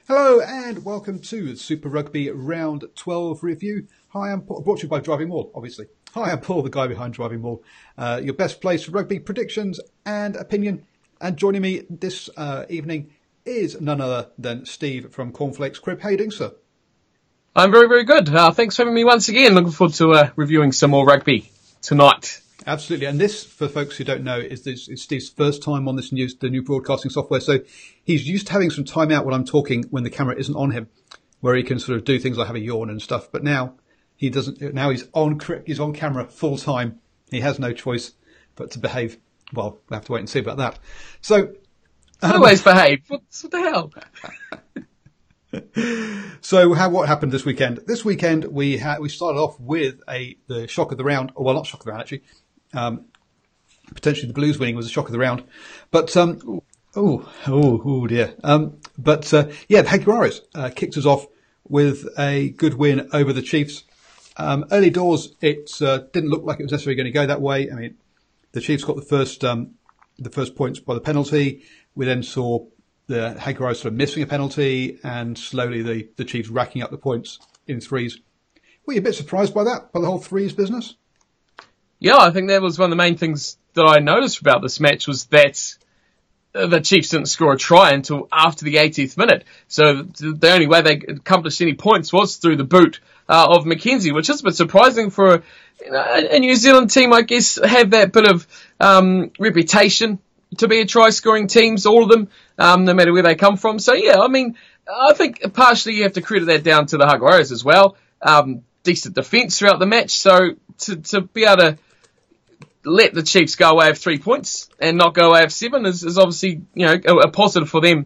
Hello and welcome to the Super Rugby Round 12 review. Hi, I'm Paul, brought to you by DrivingMaul, obviously. Hi, I'm Paul, the guy behind DrivingMaul, your best place for rugby predictions and opinion. And joining me this evening is none other than Steve from Cornflakes Crib. How you doing, sir? I'm very, very good. Thanks for having me once again. Looking forward to reviewing some more rugby tonight. Absolutely. And this, for folks who don't know, is Steve's first time on the new broadcasting software. So he's used to having some time out when I'm talking when the camera isn't on him, where he can sort of do things like have a yawn and stuff. But now he doesn't. Now he's on camera full time. He has no choice but to behave. Well, we'll have to wait and see about that. So always behave. What the hell? So what happened this weekend? This weekend we started off with the shock of the round. Well, not shock of the round actually. Potentially the Blues winning was a shock of the round, but dear. The Jaguares kicked us off with a good win over the Chiefs. Early doors, it didn't look like it was necessarily going to go that way. I mean, the Chiefs got the first points by the penalty. We then saw the Jaguares sort of missing a penalty, and slowly the Chiefs racking up the points in threes. Were you a bit surprised by that, by the whole threes business? Yeah, I think that was one of the main things that I noticed about this match was that the Chiefs didn't score a try until after the 80th minute. So the only way they accomplished any points was through the boot of McKenzie, which is a bit surprising for a New Zealand team, I guess, have that bit of reputation to be a try-scoring teams, all of them, no matter where they come from. So, yeah, I mean, I think partially you have to credit that down to the Jaguares as well. Decent defence throughout the match. So to be able to let the Chiefs go away with 3 points and not go away with 7 is obviously, a positive for them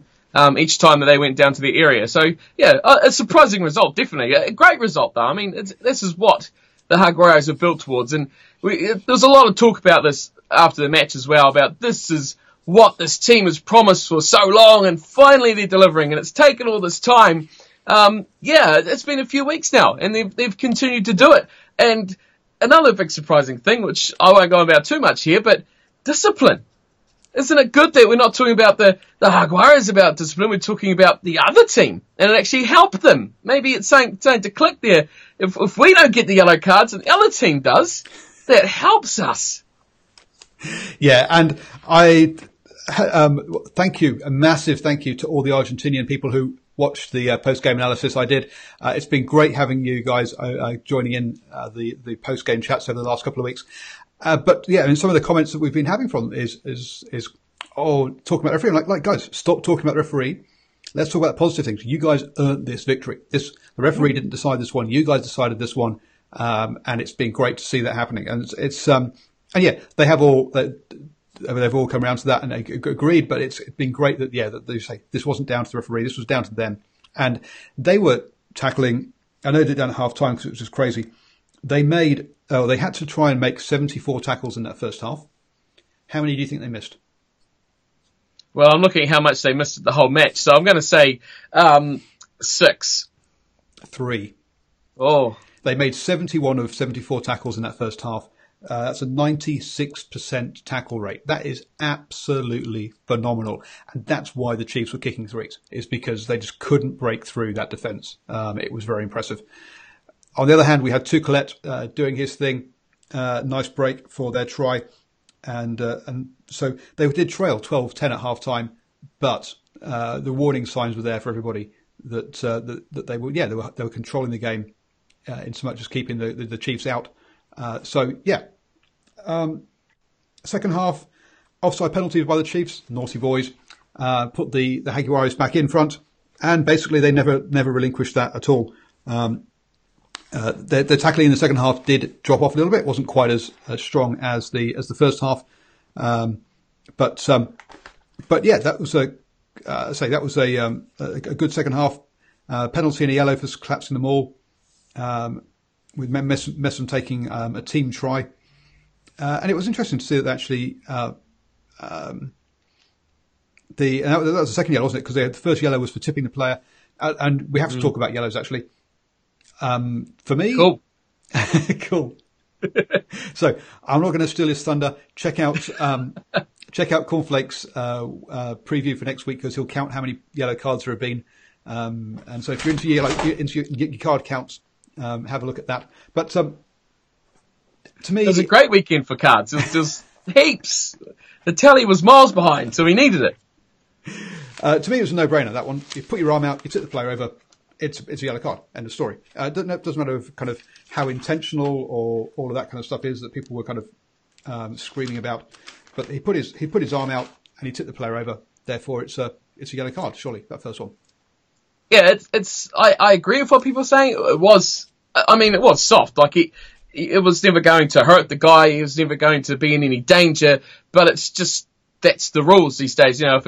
each time that they went down to the area. So, yeah, a surprising result, definitely. A great result, though. I mean, this is what the Jaguares are built towards. And there was a lot of talk about this after the match as well, about this is what this team has promised for so long, and finally they're delivering, and it's taken all this time. It's been a few weeks now, and they've continued to do it. And another big surprising thing, which I won't go about too much here, but discipline. Isn't it good that we're not talking about the Jaguares about discipline, we're talking about the other team, and it actually helped them. Maybe it's saying to click there, if we don't get the yellow cards and the other team does, that helps us. Yeah, and I thank you, a massive thank you to all the Argentinian people who watched the post-game analysis I did. It's been great having you guys joining in the post-game chats over the last couple of weeks. But yeah, and some of the comments that we've been having from them is talking about the referee. Like guys, stop talking about the referee. Let's talk about positive things. You guys earned this victory. The referee didn't decide this one. You guys decided this one. And it's been great to see that happening. And they've all come around to that and agreed, but it's been great that they say this wasn't down to the referee, this was down to them. And they were tackling, I know they did it down at half time because it was just crazy. They had to try and make 74 tackles in that first half. How many do you think they missed? Well, I'm looking at how much they missed the whole match, so I'm going to say 6. 3. Oh. They made 71 of 74 tackles in that first half. That's a 96% tackle rate. That is absolutely phenomenal. And that's why the Chiefs were kicking threes, is because they just couldn't break through that defence. It was very impressive. On the other hand, we had Tucolette doing his thing. Nice break for their try. And so they did trail 12-10 at half time, but the warning signs were there for everybody that they were controlling the game in so much as keeping the Chiefs out. Second half, offside penalties by the Chiefs, naughty boys, put the Jaguares back in front, and basically they never relinquished that at all. Their tackling in the second half did drop off a little bit. It wasn't quite as strong as the first half, but yeah, that was a good second half. Penalty and a yellow for collapsing the maul. With Messam taking a team try. And it was interesting to see that actually that was the second yellow, wasn't it? Because the first yellow was for tipping the player. And we have to talk about yellows, actually. For me... Cool. Cool. So I'm not going to steal his thunder. Check out Cornflakes' preview for next week, because he'll count how many yellow cards there have been And so if you're into your card counts, have a look at that. But to me, it was a great weekend for cards. It was just heaps. The telly was miles behind, so we needed it. To me, it was a no-brainer, that one. You put your arm out, you tip the player over, it's a yellow card. End of story. It doesn't matter kind of how intentional or all of that kind of stuff is that people were kind of screaming about. But he put his arm out and he tipped the player over. Therefore, it's a yellow card, surely, that first one. Yeah, I agree with what people are saying. It was soft. Like it was never going to hurt the guy. He was never going to be in any danger. But it's just, that's the rules these days. You know,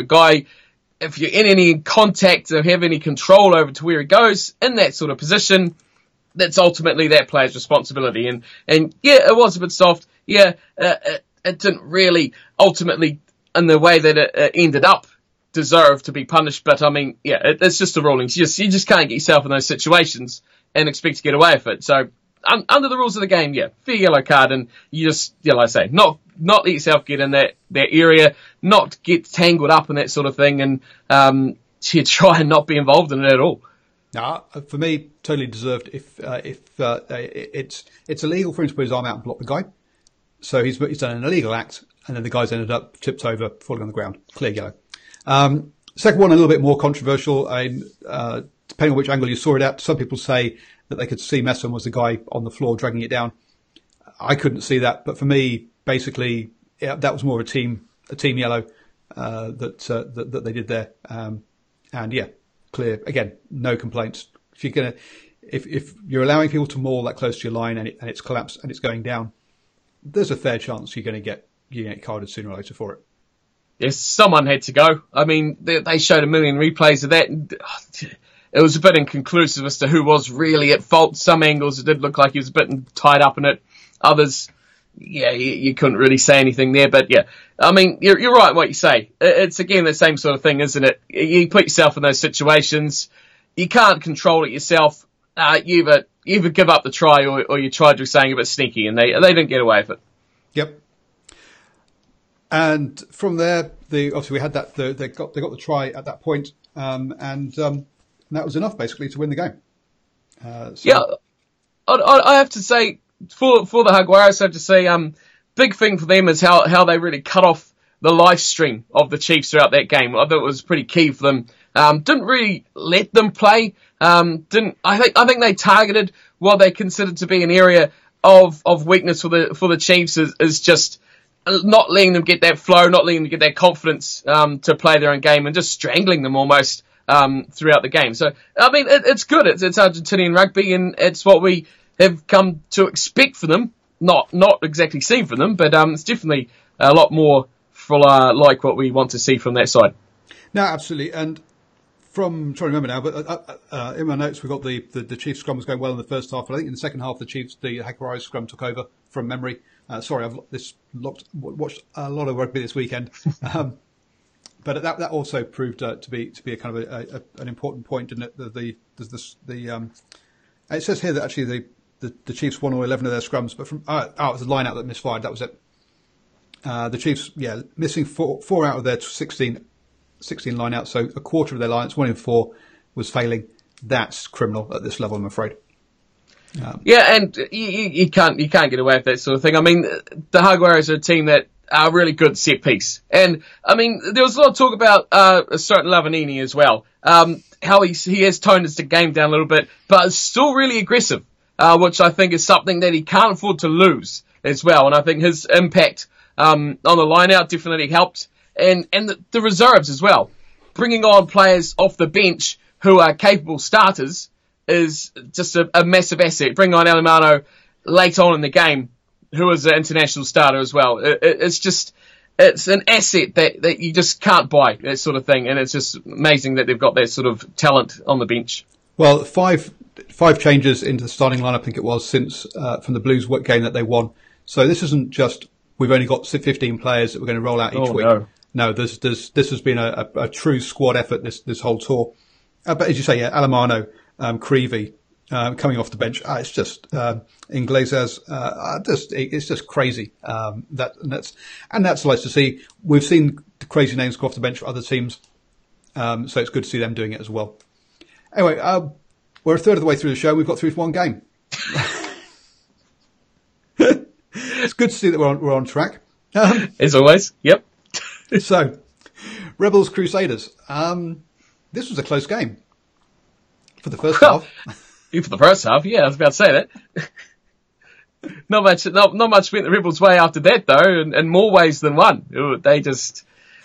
if you're in any contact or have any control over to where he goes in that sort of position, that's ultimately that player's responsibility. And yeah, it was a bit soft. Yeah, it didn't really ultimately, in the way that it ended up, deserve to be punished. But I mean, yeah, it's just the rulings. You just can't get yourself in those situations and expect to get away with it. So under the rules of the game, yeah, fair yellow card, and you just, like I say, not let yourself get in that area, not get tangled up in that sort of thing, and you try and not be involved in it at all. No, for me, totally deserved. If it's illegal for him to put his arm out and block the guy, so he's done an illegal act, and then the guy's ended up tipped over, falling on the ground, clear yellow. Second one, a little bit more controversial. Depending on which angle you saw it at, some people say that they could see Messam was the guy on the floor dragging it down. I couldn't see that, but for me, basically, yeah, that was more a team yellow that they did there. And yeah, clear again, no complaints. If you're allowing people to maul that close to your line and it's collapsed and it's going down, there's a fair chance you're going to get carded sooner or later for it. Yes, someone had to go. I mean, they showed a million replays of that. And it was a bit inconclusive as to who was really at fault. Some angles, it did look like he was a bit tied up in it. Others, yeah, you couldn't really say anything there. But yeah, I mean, you're right what you say. It's again the same sort of thing, isn't it? You put yourself in those situations. You can't control it yourself. You either give up the try or you try to do something a bit sneaky, and they didn't get away with it. Yep. And from there, obviously we had that. They got the try at that point, and that was enough basically to win the game. Yeah, I have to say for the Jaguares, I have to say, big thing for them is how they really cut off the live stream of the Chiefs throughout that game. I thought it was pretty key for them. Didn't really let them play. I think they targeted what they considered to be an area of weakness for the Chiefs is just not letting them get that flow, not letting them get that confidence to play their own game, and just strangling them almost throughout the game. So I mean, it's good. It's Argentinian rugby, and it's what we have come to expect from them. Not exactly seen from them, but it's definitely a lot more like what we want to see from that side. No, absolutely. And I'm trying to remember now, but in my notes we've got the Chiefs scrum was going well in the first half, but I think in the second half the Jaguares scrum took over from memory. Sorry, I've watched a lot of rugby this weekend, but that also proved to be a kind of an important point, didn't it? It says here that actually the Chiefs won all 11 of their scrums, but it was a line out that misfired. That was it. The Chiefs, missing four out of their 16 line outs, so a quarter of their line outs, 1 in 4 was failing. That's criminal at this level, I'm afraid. And you can't get away with that sort of thing. I mean, the Jaguares are a team that are really good at set piece, and I mean, there was a lot of talk about a certain Lavanini as well. How he has toned his game down a little bit, but is still really aggressive, which I think is something that he can't afford to lose as well. And I think his impact on the line out definitely helped, and the reserves as well. Bringing on players off the bench who are capable starters is just a massive asset. Bring on Alemano late on in the game, who is an international starter as well. It's an asset that you just can't buy, that sort of thing. And it's just amazing that they've got that sort of talent on the bench. Well, five changes into the starting line, I think it was, since from the Blues game that they won. So this isn't just we've only got 15 players that we're going to roll out each week. No, this has been a true squad effort this whole tour. But as you say, Alemano, Creevy, coming off the bench, it's just Inglesas, it's just crazy. That's nice to see. We've seen the crazy names go off the bench for other teams, so it's good to see them doing it as well. Anyway, we're a third of the way through the show. We've got through one game. It's good to see that we're on track. As always, yep. So, Rebels Crusaders. This was a close game for the first half. For the first half, yeah, I was about to say that. Not much went the Rebels' way after that, though, in more ways than one. They just,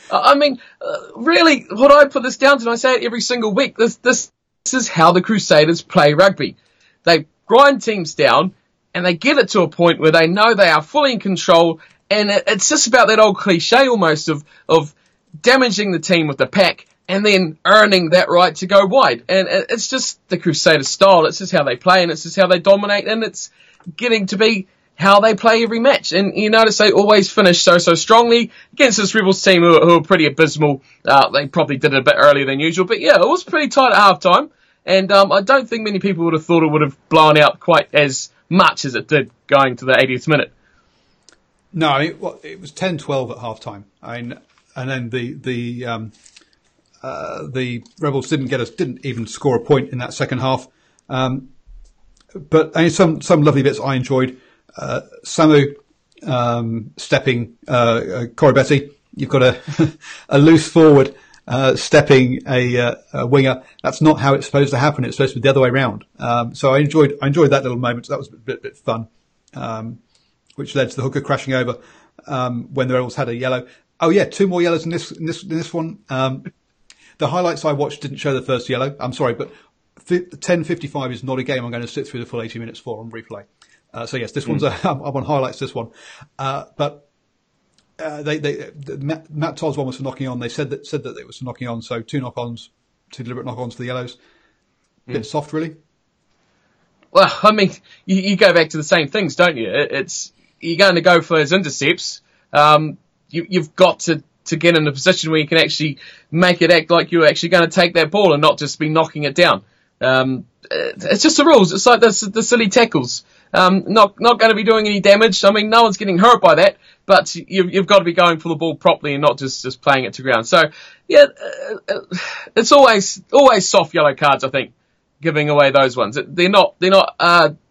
really, what I put this down to, and I say it every single week, this is how the Crusaders play rugby. They grind teams down, and they get it to a point where they know they are fully in control, and it's just about that old cliche almost of damaging the team with the pack, and then earning that right to go wide. And it's just the Crusaders style. It's just how they play, and it's just how they dominate, and it's getting to be how they play every match. And you notice they always finish so strongly against this Rebels team who are pretty abysmal. They probably did it a bit earlier than usual, but yeah, it was pretty tight at halftime. And I don't think many people would have thought it would have blown out quite as much as it did going to the 80th minute. No, I mean, it was 10-12 at halftime. And then the Rebels didn't even score a point in that second half. But I mean, some lovely bits I enjoyed. Samu stepping Corey Betty. You've got a loose forward stepping a winger. That's not how it's supposed to happen. It's supposed to be the other way around. So I enjoyed that little moment. That was a bit fun, which led to the hooker crashing over when the Rebels had a yellow. Oh yeah, 2 more yellows in this one. The highlights I watched didn't show the first yellow. I'm sorry, but 10:55 is not a game I'm going to sit through the full 80 minutes for on replay. So yes, this one's I'm on highlights. This one, but Matt Todd's one was for knocking on. They said that it was for knocking on. So 2 knock-ons, 2 deliberate knock-ons for the yellows. Bit soft, really. Well, I mean, you go back to the same things, don't you? You're going to go for those intercepts. You've got to get in a position where you can actually make it act like you're actually going to take that ball and not just be knocking it down. It's just the rules. It's like the silly tackles. Not going to be doing any damage. I mean, no one's getting hurt by that, but you've got to be going for the ball properly and not just playing it to ground. So, yeah, it's always soft yellow cards, I think, giving away those ones. They're not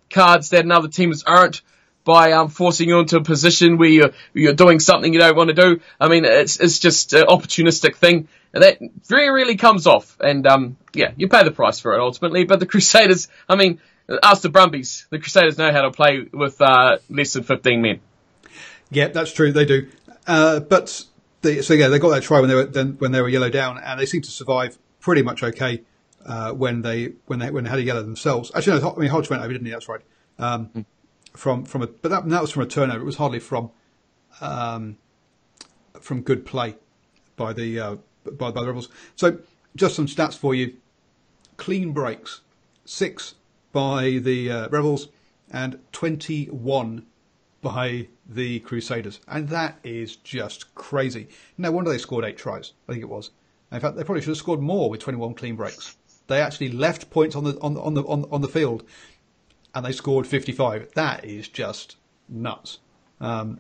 cards that another team has earned by forcing you into a position where you're doing something you don't want to do. I mean, it's just an opportunistic thing. And that very rarely comes off. And, yeah, you pay the price for it ultimately. But the Crusaders, I mean, ask the Brumbies. The Crusaders know how to play with less than 15 men. Yeah, that's true. They do. But they got that try when they were yellow down, and they seemed to survive pretty much okay when they had a yellow themselves. Actually, no, I mean Hodge went over, didn't he? That's right. But that was from a turnover. It was hardly from good play by the Rebels. So just some stats for you: clean breaks, 6 by the Rebels, and 21 by the Crusaders, and that is just crazy. No wonder they scored 8 tries. I think it was. In fact, they probably should have scored more with 21 clean breaks. They actually left points on the field, and they scored 55. That is just nuts. The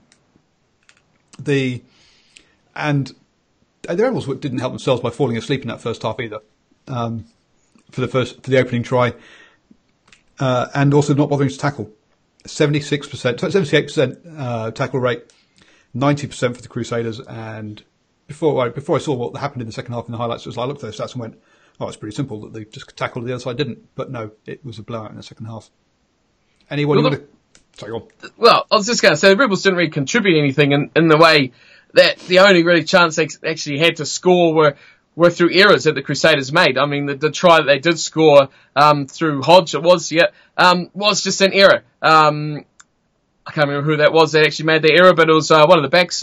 Rebels didn't help themselves by falling asleep in that first half either. For the opening try, and also not bothering to tackle. 78% tackle rate, 90% for the Crusaders. And before I saw what happened in the second half in the highlights, I looked at those stats and went, "Oh, it's pretty simple that they just tackled, the other side didn't." But no, it was a blowout in the second half. Anyone you want to? Sorry, go on. Well, I was just going to say the Rebels didn't really contribute anything in the way that the only really chance they actually had to score were through errors that the Crusaders made. I mean, the try that they did score through Hodge, was just an error. I can't remember who that was that actually made the error, but it was one of the backs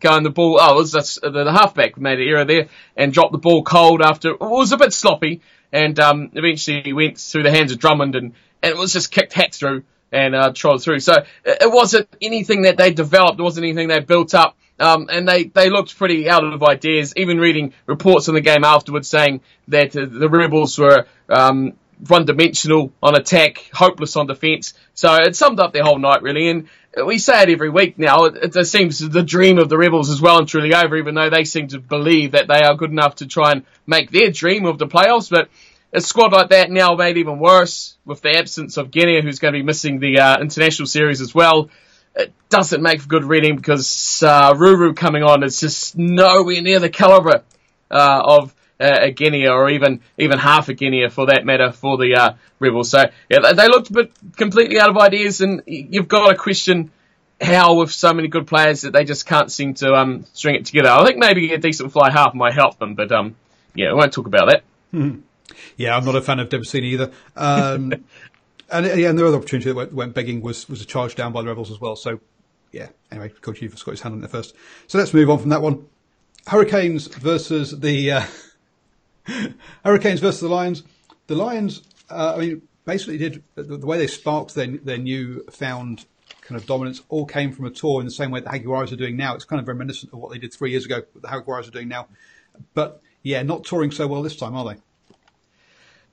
going the ball. Oh, it was the halfback made an error there and dropped the ball cold after. It was a bit sloppy, and eventually he went through the hands of Drummond, and it was just kicked hack through and trod through. So it wasn't anything that they developed. It wasn't anything they built up. And they looked pretty out of ideas, even reading reports on the game afterwards saying that the Rebels were one-dimensional on attack, hopeless on defence. So it summed up their whole night, really. And we say it every week now. It seems the dream of the Rebels is well and truly over, even though they seem to believe that they are good enough to try and make their dream of the playoffs. But a squad like that now made even worse with the absence of Guinea, who's going to be missing the international series as well. It doesn't make for good reading because Ruru coming on is just nowhere near the calibre of a Guinea, or even half a Guinea for that matter, for the Rebels. So yeah, they looked a bit completely out of ideas, and you've got to question how, with so many good players, that they just can't seem to string it together. I think maybe a decent fly half might help them, but yeah, we won't talk about that. Yeah, I'm not a fan of Debicini either. And the other opportunity that went begging was a charge down by the Rebels as well. So yeah, anyway, Coach Hughes got his hand on it first. So let's move on from that one. Hurricanes versus the Lions. The Lions, basically did the way they sparked their new found kind of dominance all came from a tour in the same way that Jaguares are doing now. It's kind of reminiscent of what they did 3 years ago, what the Jaguares are doing now. But yeah, not touring so well this time, are they?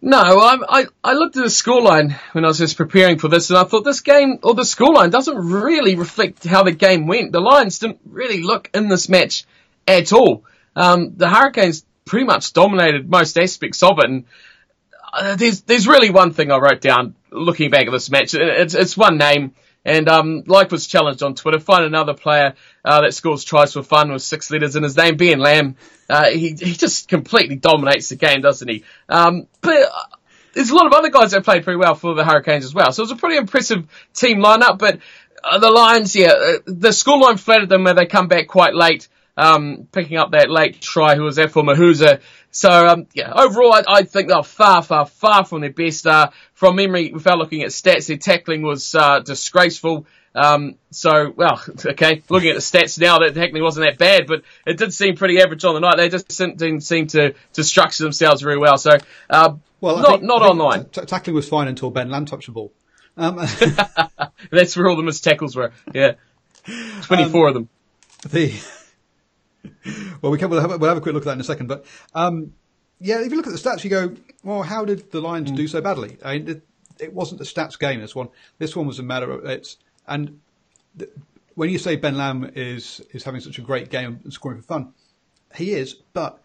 No, I looked at the scoreline when I was just preparing for this, and I thought this game, or the scoreline, doesn't really reflect how the game went. The Lions didn't really look in this match at all. The Hurricanes pretty much dominated most aspects of it, and there's really one thing I wrote down looking back at this match. It's one name, and like was challenged on Twitter, find another player that scores tries for fun with 6 letters in his name. Ben Lamb, he just completely dominates the game, doesn't he? But there's a lot of other guys that played pretty well for the Hurricanes as well. So it was a pretty impressive team lineup. But the Lions, the scoreline flattered them where they come back quite late, picking up that late try who was there for Mahuza. So, overall, I think they're far, far, far from their best. From memory, without looking at stats, their tackling was disgraceful. Looking at the stats now, that tackling wasn't that bad, but it did seem pretty average on the night. They just didn't seem to structure themselves very well. So, not online. Tackling was fine until Ben Lamb touched the ball. That's where all the missed tackles were. Yeah. 24 of them. We'll have a quick look at that in a second. But, if you look at the stats, you go, well, how did the Lions do so badly? I mean, it wasn't a stats game, this one. This one was a matter of, when you say Ben Lamb is having such a great game and scoring for fun, he is, but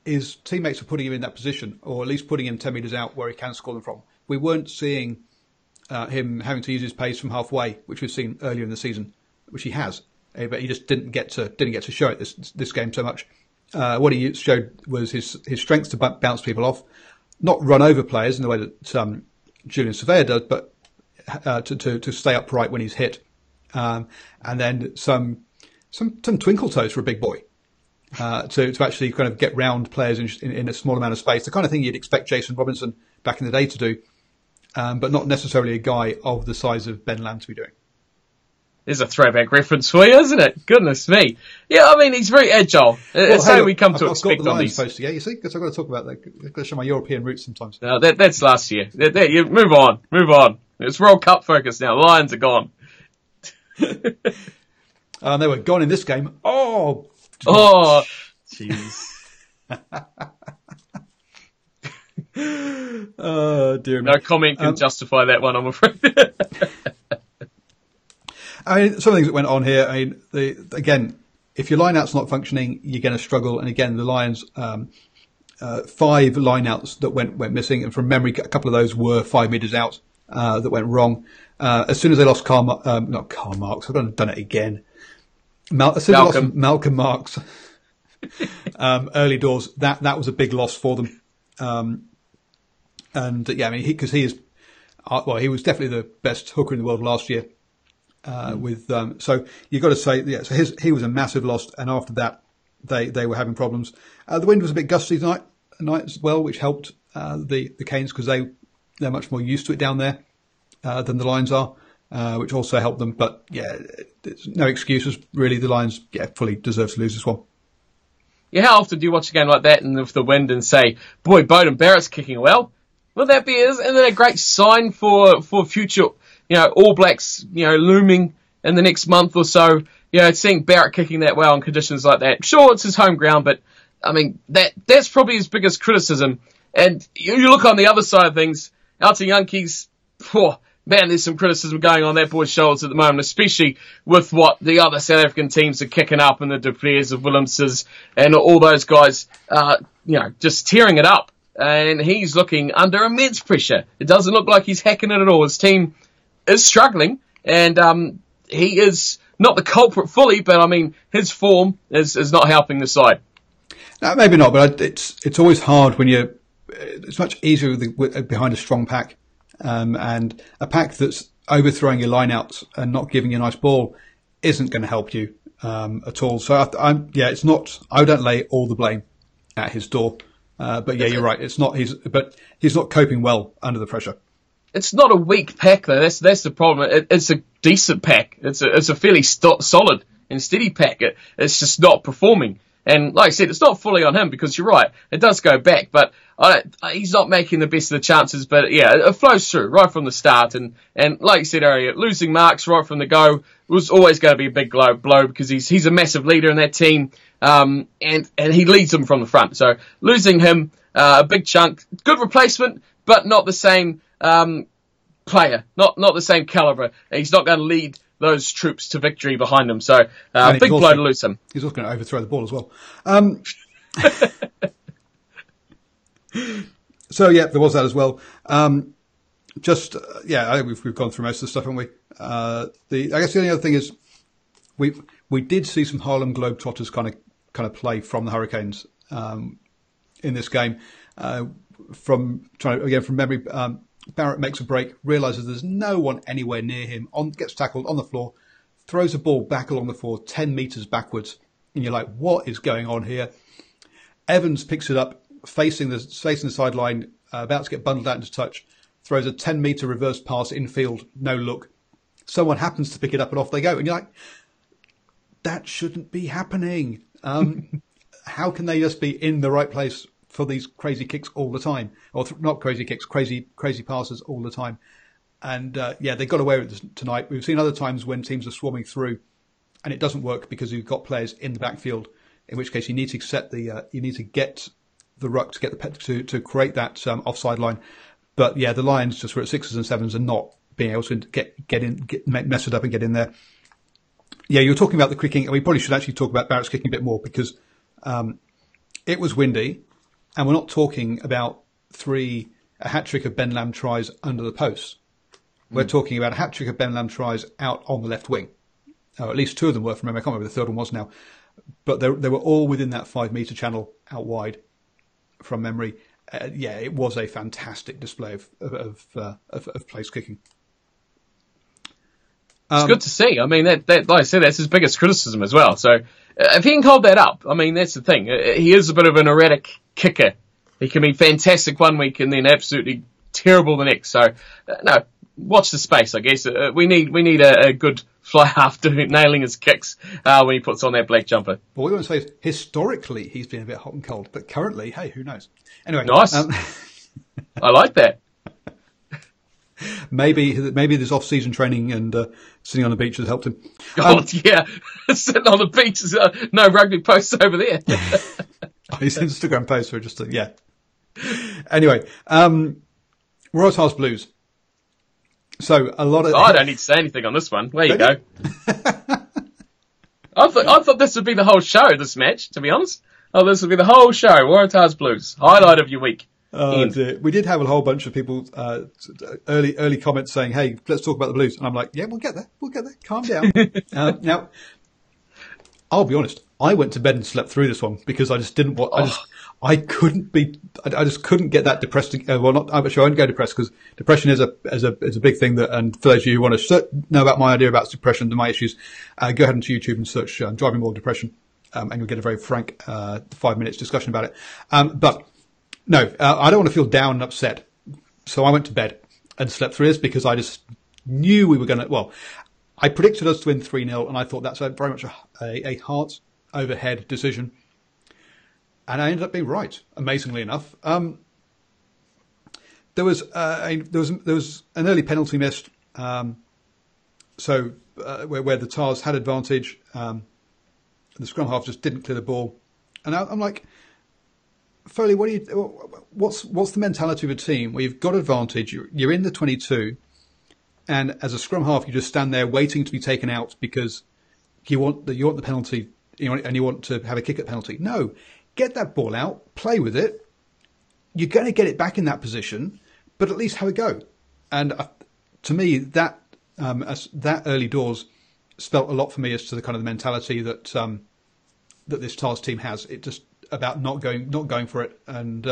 his teammates are putting him in that position, or at least putting him 10 metres out where he can score them from. We weren't seeing him having to use his pace from halfway, which we've seen earlier in the season, which he has. But he just didn't get to show it this game so much. What he showed was his strength to bounce people off, not run over players in the way that Julian Surveyor does, but to stay upright when he's hit, and then some twinkle toes for a big boy to actually kind of get round players in a small amount of space. The kind of thing you'd expect Jason Robinson back in the day to do, but not necessarily a guy of the size of Ben Lamb to be doing. There's a throwback reference for you, isn't it? Goodness me. Yeah, I mean, he's very agile. It's so we come to expect on these. Poster, yeah, you see? Because I've got to talk about that. I've got to show my European roots sometimes. No, that's last year. Move on. It's World Cup focus now. The Lions are gone. They were gone in this game. Oh, jeez. Oh, dear me. No comment can justify that one, I'm afraid. I mean, some things that went on here. I mean, again, if your line-out's not functioning, you're going to struggle. And again, the Lions, 5 line-outs that went missing. And from memory, a couple of those were 5 metres out, that went wrong. As soon as they lost not Karl Marx, I've done it again. As soon as they lost Malcolm Marx, early doors, that was a big loss for them. Because he was definitely the best hooker in the world last year. So you've got to say, so he was a massive loss, and after that, they were having problems. The wind was a bit gusty tonight as well, which helped the Canes because they're much more used to it down there than the Lions are, which also helped them. But it's no excuses really. The Lions fully deserve to lose this one. Yeah, how often do you watch a game like that and with the wind and say, "Boy, Bowden Barrett's kicking well"? Isn't that a great sign for future? All Blacks, looming in the next month or so. Seeing Barrett kicking that well in conditions like that. Sure, it's his home ground, but I mean, that's probably his biggest criticism. And you look on the other side of things, Alton Yankees, there's some criticism going on that boy's shoulders at the moment, especially with what the other South African teams are kicking up and the De Villiers of Willemses and all those guys, just tearing it up. and he's looking under immense pressure. It doesn't look like he's hacking it at all. His team is struggling, and he is not the culprit fully, but I mean, his form is not helping the side. No, maybe not, but it's always hard when it's much easier behind a strong pack, and a pack that's overthrowing your lineouts and not giving you a nice ball isn't going to help you at all. So it's not. I don't lay all the blame at his door, but yeah, you're right. It's not. He's not coping well under the pressure. It's not a weak pack though. That's the problem. It's a decent pack. It's a fairly solid and steady pack. It's just not performing. And like I said, it's not fully on him because you're right. It does go back, but he's not making the best of the chances. But yeah, it flows through right from the start. And like you said earlier, losing marks right from the go was always going to be a big blow because he's a massive leader in that team. And he leads them from the front. So losing him, a big chunk, good replacement, but not the same, player, not the same caliber. He's not going to lead those troops to victory behind him. So, big blow to lose him. He's also going to overthrow the ball as well. So yeah, there was that as well. I think we've gone through most of the stuff, haven't we? I guess the only other thing is we did see some Harlem Globetrotters kind of play from the Hurricanes, in this game. From memory, Barrett makes a break, realises there's no one anywhere near him, gets tackled on the floor, throws a ball back along the floor 10 metres backwards. And you're like, what is going on here? Evans picks it up, facing the sideline, about to get bundled out into touch, throws a 10-metre reverse pass infield, no look. Someone happens to pick it up and off they go. And you're like, that shouldn't be happening. How can they just be in the right place for these crazy kicks all the time? Or not crazy kicks, crazy passes all the time. And they got away with it tonight. We've seen other times when teams are swarming through and it doesn't work because you've got players in the backfield, in which case you need to you need to get the ruck to get to create that offside line. But yeah, the Lions just were at 6s and 7s and not being able to mess it up and get in there. Yeah, you were talking about the kicking, and we probably should actually talk about Barrett's kicking a bit more because it was windy, and we're not talking about a hat-trick of Ben Lamb tries under the post. We're talking about a hat-trick of Ben Lamb tries out on the left wing. At least two of them were from memory. I can't remember the third one was now. But they were all within that 5-metre channel out wide from memory. It was a fantastic display of place kicking. It's good to see. I mean, that like I said, that's his biggest criticism as well. So if he can hold that up, I mean, that's the thing. He is a bit of an erratic kicker. He can be fantastic one week and then absolutely terrible the next. So no, watch the space, I guess. We need a good fly half nailing his kicks when he puts on that black jumper. Well, we want to say historically he's been a bit hot and cold, but currently, hey, who knows? Anyway, nice. I like that. Maybe this off-season training and sitting on the beach has helped him. Yeah, sitting on the beach. No rugby posts over there. His Instagram posts were just yeah. Anyway, Waratahs Blues. So a lot of I don't need to say anything on this one. There you go. I thought this would be the whole show. This match, to be honest. Oh, this would be the whole show. Waratahs Blues, highlight of your week. We did have a whole bunch of people early comments saying, "Hey, let's talk about the Blues," and I'm like, "Yeah, we'll get there. Calm down." Now, I'll be honest. I went to bed and slept through this one because I just didn't want. I just couldn't get that depressed. I'm sure I won't go depressed because depression is a big thing that. And for those of you who want to know about my idea about depression and my issues, go ahead into YouTube and search "DrivingMaul Depression," and you'll get a very frank 5 minutes discussion about it. But no, I don't want to feel down and upset. So I went to bed and slept through this because I just knew we were going to. Well, I predicted us to win 3-0, and I thought that's very much a heart overhead decision. And I ended up being right, amazingly enough. There was an early penalty missed, where the Tars had advantage. The scrum half just didn't clear the ball, and I'm like, Foley, what's the mentality of a team where you've got advantage? You're in the 22, and as a scrum half, you just stand there waiting to be taken out because you want the penalty, and you want to have a kick at penalty. No. Get that ball out, play with it. you're going to get it back in that position, but at least have a go. And to me, that early doors spelt a lot for me as to the kind of the mentality that that this Tars team has. It just about not going for it and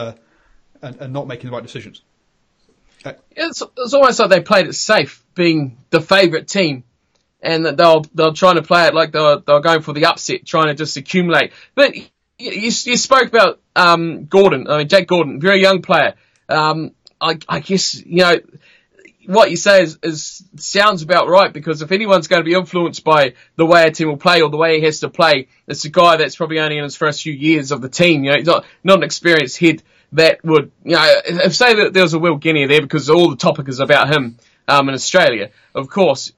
not making the right decisions. It's almost like they played it safe, being the favourite team, and that they're trying to play it like they're going for the upset, trying to just accumulate. But you spoke about Gordon. I mean, Jack Gordon, very young player. I guess what you say is sounds about right, because if anyone's going to be influenced by the way a team will play or the way he has to play, it's a guy that's probably only in his first few years of the team. He's not an experienced head that would, if say that there was a Will Guinea there, because all the topic is about him in Australia, of course,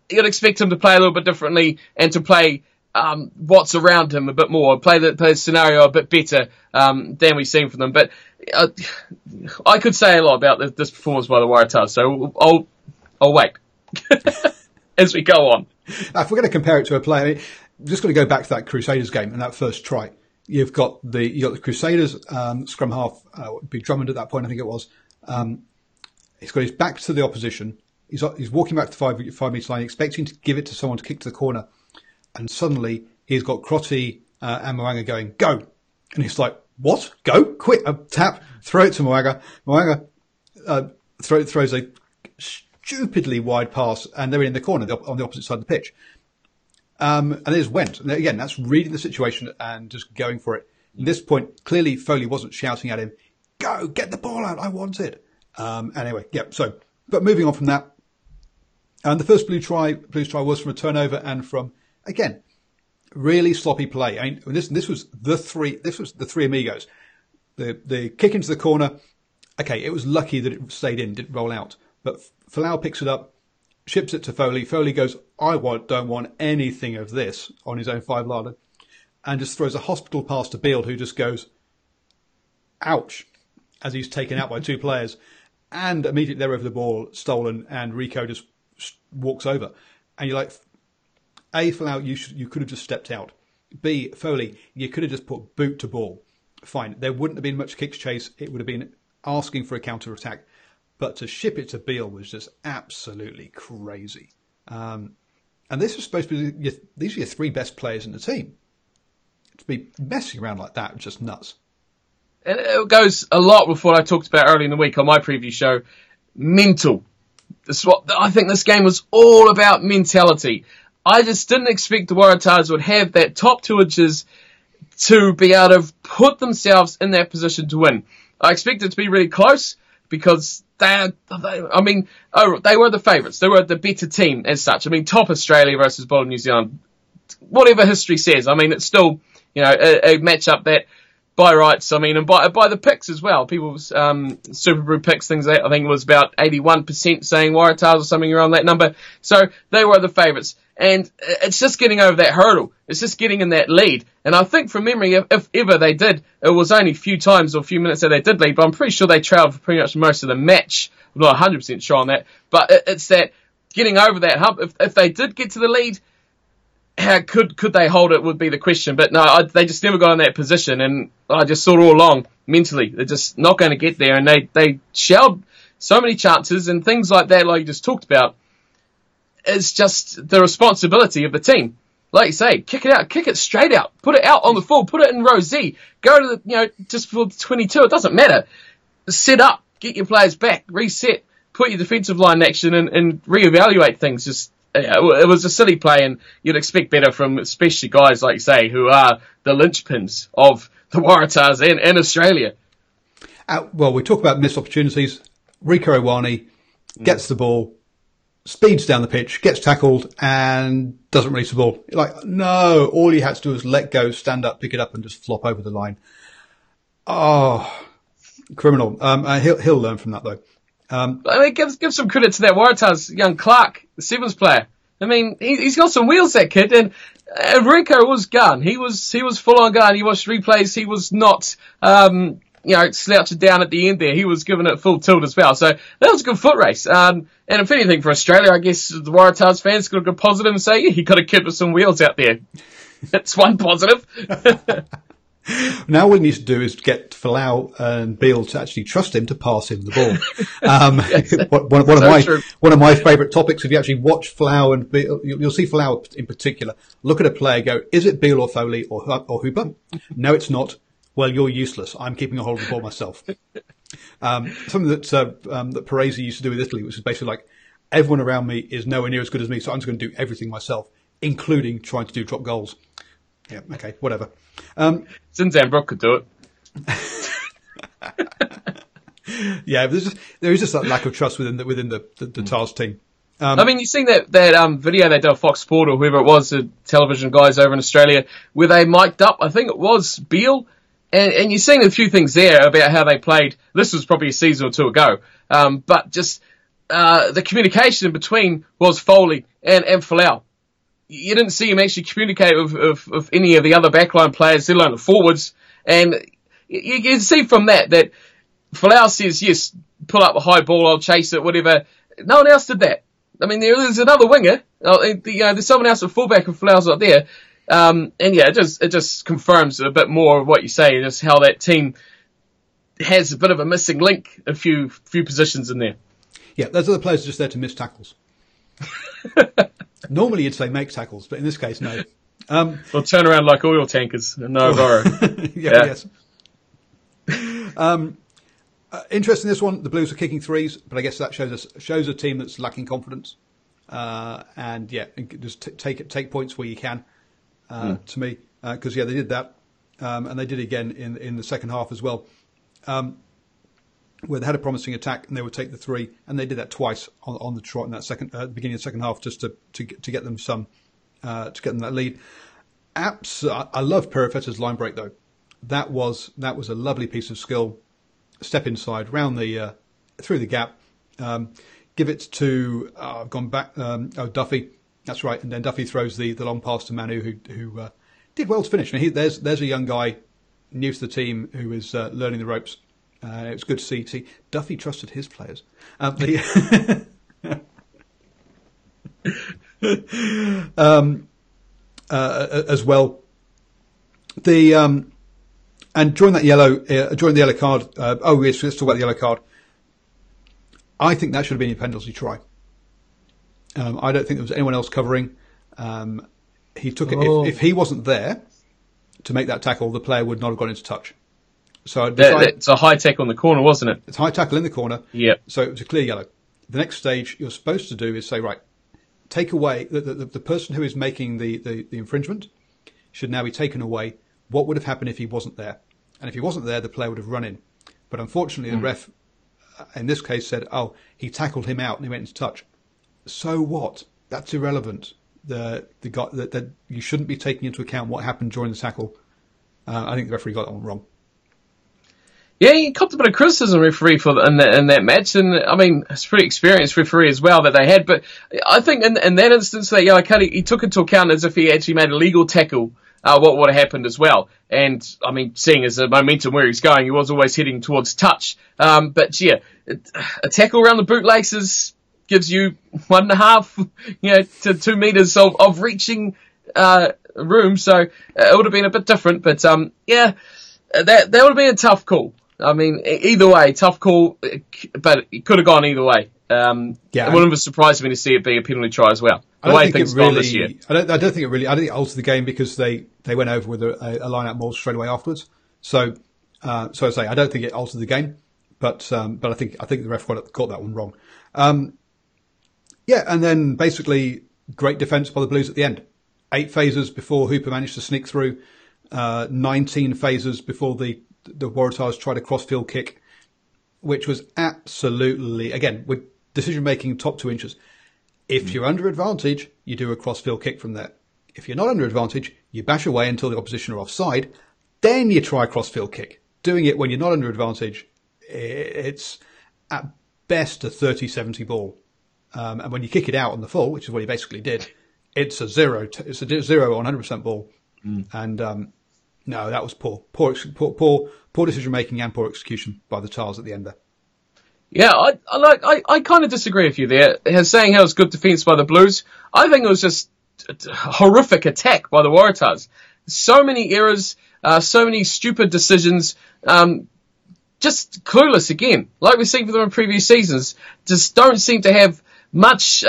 you'd expect him to play a little bit differently and to play what's around him a bit more, play the scenario a bit better than we've seen from them. But I could say a lot about this performance by the Waratahs, so I'll wait as we go on. If we're going to compare it to a play, I'm just going to go back to that Crusaders game and that first try. You've got the Crusaders scrum half, would be Drummond at that point, I think it was. He's got his back to the opposition. He's walking back to the 5 metre line, expecting to give it to someone to kick to the corner, and suddenly he's got Crotty and Moanga going, go, and he's like, what? Go? Quick! Tap, throw it to Moanga. Moanga throws a stupidly wide pass, and they're in the corner on the opposite side of the pitch. And it just went. And again, that's reading the situation and just going for it. At this point, clearly Foley wasn't shouting at him, go, get the ball out, I want it. Anyway, yeah, so, but moving on from that, and the first Blues try was from a turnover and from, again, really sloppy play. I mean, this was the three amigos. The kick into the corner. Okay, it was lucky that it stayed in, didn't roll out. But Folau picks it up, ships it to Foley. Foley goes, don't want anything of this, on his own 5-yarder, and just throws a hospital pass to Beald, who just goes, ouch, as he's taken out by two players. And immediately they're over the ball, stolen, and Rico just walks over. And you're like, A, Folau, you could have just stepped out. B, Foley, you could have just put boot to ball. Fine. There wouldn't have been much kicks chase. It would have been asking for a counter-attack. But to ship it to Beale was just absolutely crazy. And this was supposed to be, these are your three best players in the team. To be messing around like that was just nuts. And it goes a lot with what I talked about earlier in the week on my preview show. Mental. I think this game was all about mentality. I just didn't expect the Waratahs would have that top 2 inches to be able to put themselves in that position to win. I expected it to be really close because they were the favourites. They were the better team as such. I mean, top Australia versus bottom New Zealand. Whatever history says, I mean, it's still, a matchup that by rights, I mean, and by the picks as well. People's Super Brew picks, things that I think it was about 81% saying Waratahs or something around that number. So they were the favourites. And it's just getting over that hurdle. It's just getting in that lead. And I think from memory, if ever they did, it was only a few times or a few minutes that they did lead, but I'm pretty sure they trailed for pretty much most of the match. I'm not 100% sure on that. But it's that getting over that hump. If they did get to the lead, how could they hold it would be the question. But no, they just never got in that position. And I just saw it all along mentally. They're just not going to get there. And they shelled so many chances and things like that, like you just talked about. It's just the responsibility of the team. Like you say, kick it out, kick it straight out, put it out on the full, put it in row Z, go to the, just for 22, it doesn't matter. Set up, get your players back, reset, put your defensive line in action and reevaluate things. Just, it was a silly play and you'd expect better from especially guys like you say, who are the linchpins of the Waratahs and Australia. Well, we talk about missed opportunities. Rieko Ioane gets the ball, speeds down the pitch, gets tackled, and doesn't release the ball. You're like, no, all you had to do was let go, stand up, pick it up, and just flop over the line. Oh, criminal. He'll learn from that, though. I mean, give some credit to that Waratahs young Clark, the Sevens player. I mean, he's got some wheels, that kid, and Rieko was gun. He was full on gun. He watched replays. He was not, slouching down at the end there. He was giving it full tilt as well. So that was a good foot race. And if anything for Australia, I guess the Waratahs fans could have got positive and say, yeah, he could have kept us some wheels out there. That's one positive. Now all we need to do is get Folau and Beale to actually trust him to pass him the ball. One of my favourite topics, if you actually watch Folau and Beale, you'll see Folau in particular, look at a player, go, is it Beale or Foley or Hooper? No, it's not. Well, you're useless. I'm keeping a hold of the ball myself. Something that Parisi used to do with Italy, which is basically like, everyone around me is nowhere near as good as me, so I'm just going to do everything myself, including trying to do drop goals. Yeah, okay, whatever. Zinzan Brook could do it. Yeah, there is just that lack of trust within the Tars team. I mean, you've seen that video they did on Fox Sport or whoever it was, the television guys over in Australia, where they mic'd up, I think it was Beale, and you've seen a few things there about how they played. This was probably a season or two ago, but just the communication in between was Foley and Folau. You didn't see him actually communicate with any of the other backline players, let alone the forwards. And you can see from that Folau says, yes, pull up a high ball, I'll chase it, whatever. No one else did that. I mean, there's another winger. There's someone else at fullback and Folau's not there. And yeah, it just confirms a bit more of what you say, just how that team has a bit of a missing link, a few positions in there. Yeah, those other players are just there to miss tackles. Normally you'd say make tackles, but in this case, no. Or turn around like oil tankers and no borrow. Yes. Interesting, this one, the Blues are kicking threes, but I guess that shows a team that's lacking confidence. And yeah, just take points where you can, to me. Because yeah, they did that. And they did again in the second half as well. Where they had a promising attack and they would take the three, and they did that twice on the trot in that beginning of the second half, just to get them that lead. I love Perifeta's line break though. That was a lovely piece of skill. Step inside, round through the gap, give it to I've gone back. Duffy, that's right, and then Duffy throws the long pass to Manu, who did well to finish. And there's a young guy new to the team who is learning the ropes. It was good to see Duffy trusted his players. As well. And during the yellow card, let's talk about the yellow card. I think that should have been a penalty try. I don't think there was anyone else covering. He took it. If he wasn't there to make that tackle, the player would not have gone into touch. So it's a high tackle in the corner, wasn't it? It's a high tackle in the corner. Yeah. So it was a clear yellow. The next stage you're supposed to do is say, right, take away the person who is making the infringement should now be taken away. What would have happened if he wasn't there? And if he wasn't there, the player would have run in. But unfortunately, the ref in this case said, "Oh, he tackled him out and he went into touch." So what? That's irrelevant. The guy that you shouldn't be taking into account what happened during the tackle. I think the referee got that one wrong. Yeah, he copped a bit of criticism, referee, in that match, and I mean, it's a pretty experienced referee as well that they had. But I think in that instance, that yellow card, he took into account as if he actually made a legal tackle. What would have happened as well. And, I mean, seeing as the momentum where he's going, he was always heading towards touch. But yeah, a tackle around the bootlaces gives you 1.5, to 2 meters of reaching, room. So it would have been a bit different. But, yeah, that would have been a tough call. I mean, either way, tough call, but it could have gone either way. It wouldn't have surprised me to see it be a penalty try as well. The way things gone this year. I don't think it altered the game because they went over with a line-out maul straight away afterwards. So I say I don't think it altered the game, but I think the ref caught that one wrong. And then basically great defence by the Blues at the end. 8 phases before Hooper managed to sneak through. 19 phases before the Waratahs tried a cross-field kick, which was absolutely, again, with decision-making top 2 inches. If you're under advantage, you do a cross-field kick from there. If you're not under advantage, you bash away until the opposition are offside. Then you try a cross-field kick. Doing it when you're not under advantage, it's at best a 30-70 ball. And when you kick it out on the full, which is what he basically did, it's a 0 on 100% ball. And no, that was poor decision-making and poor execution by the Tars at the end there. Yeah, I kind of disagree with you there. Saying how it was good defence by the Blues, I think it was just a horrific attack by the Waratahs. So many errors. So many stupid decisions. Just clueless again. Like we've seen for them in previous seasons. Just don't seem to have much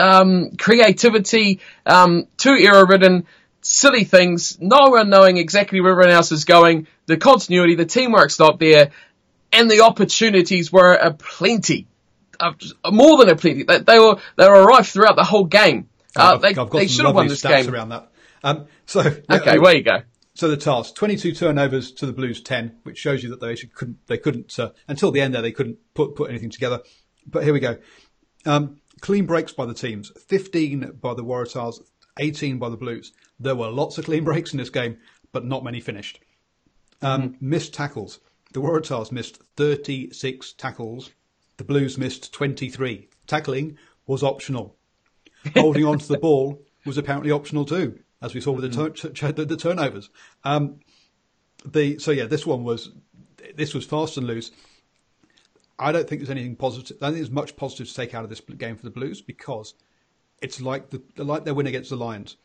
creativity, too error-ridden, silly things, no one knowing exactly where everyone else is going, the continuity, the teamwork's not there, and the opportunities were aplenty. More than aplenty. They were rife throughout the whole game. They should have won this game. Around that. Okay, where you go. So the task, 22 turnovers to the Blues 10, which shows you that they couldn't until the end there, they couldn't put anything together. But here we go. Clean breaks by the teams, 15 by the Waratahs, 18 by the Blues. There were lots of clean breaks in this game, but not many finished. Missed tackles. The Waratahs missed 36 tackles. The Blues missed 23. Tackling was optional. Holding on to the ball was apparently optional too, as we saw with the turnovers. This was fast and loose. I don't think there's anything positive. I don't think there's much positive to take out of this game for the Blues because it's like their win against the Lions.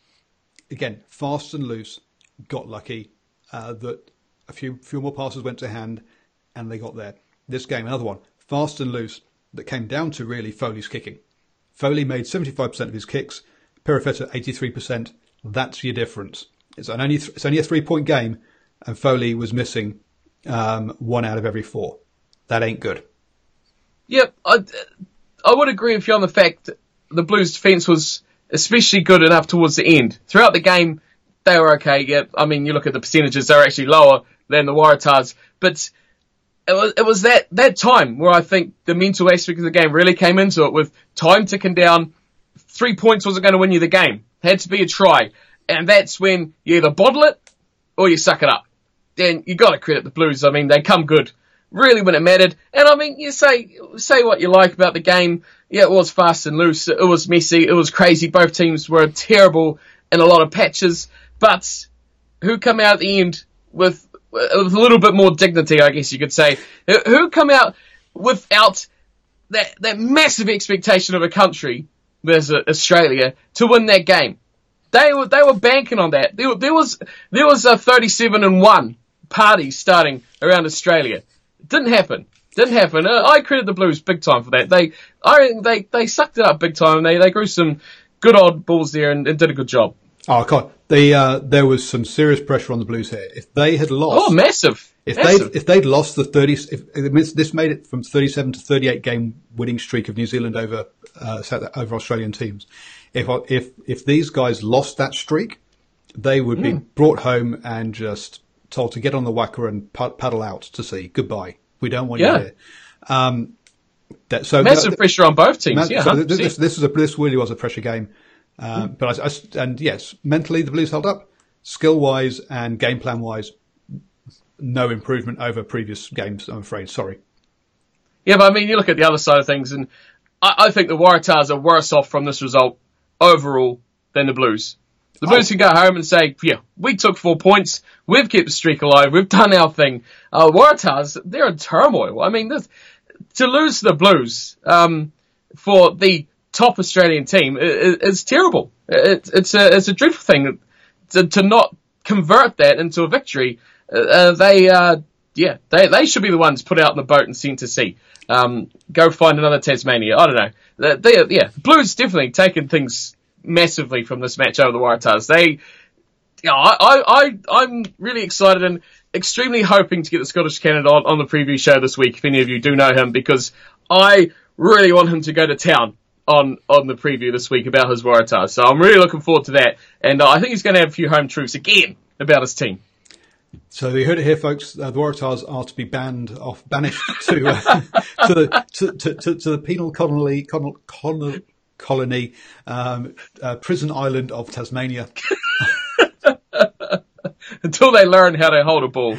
Again, fast and loose, got lucky that a few more passes went to hand and they got there. This game, another one, fast and loose, that came down to really Foley's kicking. Foley made 75% of his kicks, Perifetta 83%. That's your difference. It's only a 3-point game, and Foley was missing 1 out of every 4. That ain't good. Yep, I would agree with you on the fact that the Blues' defence was especially good enough towards the end. Throughout the game, they were okay. Yeah, I mean, you look at the percentages; they're actually lower than the Waratahs. But it was that time where I think the mental aspect of the game really came into it. With time ticking down, 3 points wasn't going to win you the game. It had to be a try, and that's when you either bottle it or you suck it up. Then you got to credit the Blues. I mean, they come good. Really when it mattered. And I mean, you say what you like about the game. Yeah, it was fast and loose. It was messy. It was crazy. Both teams were terrible in a lot of patches. But who come out at the end with a little bit more dignity, I guess you could say? Who come out without that massive expectation of a country, there's Australia, to win that game? They were banking on that. There was a 37-1 party starting around Australia. Didn't happen. I credit the Blues big time for that. They sucked it up big time. They grew some good odd balls there and did a good job. Oh God, there was some serious pressure on the Blues here. If they had lost, massive. If they'd lost the 30, this made it from 37 to 38 game winning streak of New Zealand over Australian teams. If these guys lost that streak, they would be brought home and just told to get on the whacker and paddle out to sea. Goodbye. We don't want you here. Massive pressure on both teams. This really was a pressure game. But yes, mentally the Blues held up. Skill wise and game plan wise, no improvement over previous games. I'm afraid. Sorry. Yeah, but I mean, you look at the other side of things, and I think the Waratahs are worse off from this result overall than the Blues. The Blues can go home and say, yeah, we took 4 points, we've kept the streak alive, we've done our thing. Waratahs, they're in turmoil. I mean, to lose the Blues for the top Australian team is terrible. It's a dreadful thing to not convert that into a victory. They should be the ones put out in the boat and sent to sea. Go find another Tasmania. I don't know. Blues definitely taken things massively from this match over the Waratahs. I'm really excited and extremely hoping to get the Scottish Canada on the preview show this week, if any of you do know him, because I really want him to go to town on the preview this week about his Waratahs. So I'm really looking forward to that, and I think he's going to have a few home truths again about his team. So you heard it here, folks. The Waratahs are to be banished to the penal colony, prison island of Tasmania. Until they learn how to hold a ball.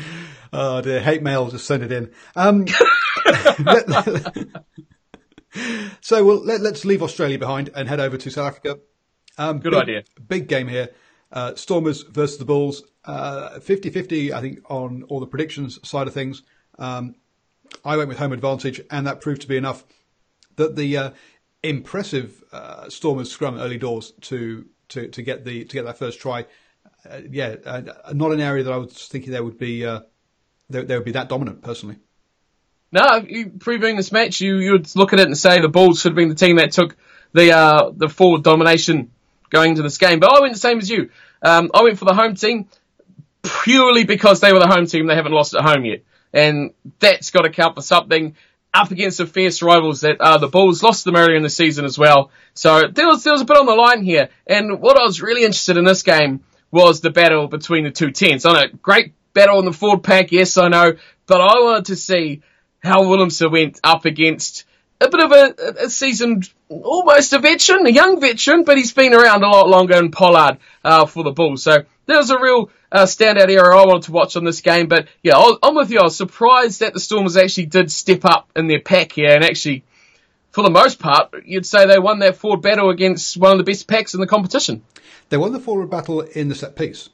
Oh dear, hate mail, just send it in. So let's leave Australia behind and head over to South Africa. Good idea. Big game here. Stormers versus the Bulls. 50-50, I think, on all the predictions side of things. I went with home advantage, and that proved to be enough. That the impressive Stormers scrum early doors to get that first try not an area that I was thinking there would be there would be that dominant personally. No, previewing this match, you would look at it and say the Bulls should have been the team that took the forward domination going into this game. But I went the same as you. I went for the home team purely because they were the home team. They haven't lost at home yet. And that's got to count for something up against the fierce rivals that are the Bulls. Lost them earlier in the season as well. So there was a bit on the line here. And what I was really interested in this game was the battle between the two tents. I know, great battle in the forward pack, yes, I know. But I wanted to see how Willemse went up against a bit of a seasoned, almost a veteran, a young veteran, but he's been around a lot longer than Pollard for the Bulls. So there was a real standout area I wanted to watch on this game. But yeah, I'm with you. I was surprised that the Stormers actually did step up in their pack here, and actually, for the most part, you'd say they won that forward battle against one of the best packs in the competition. They won the forward battle in the set piece,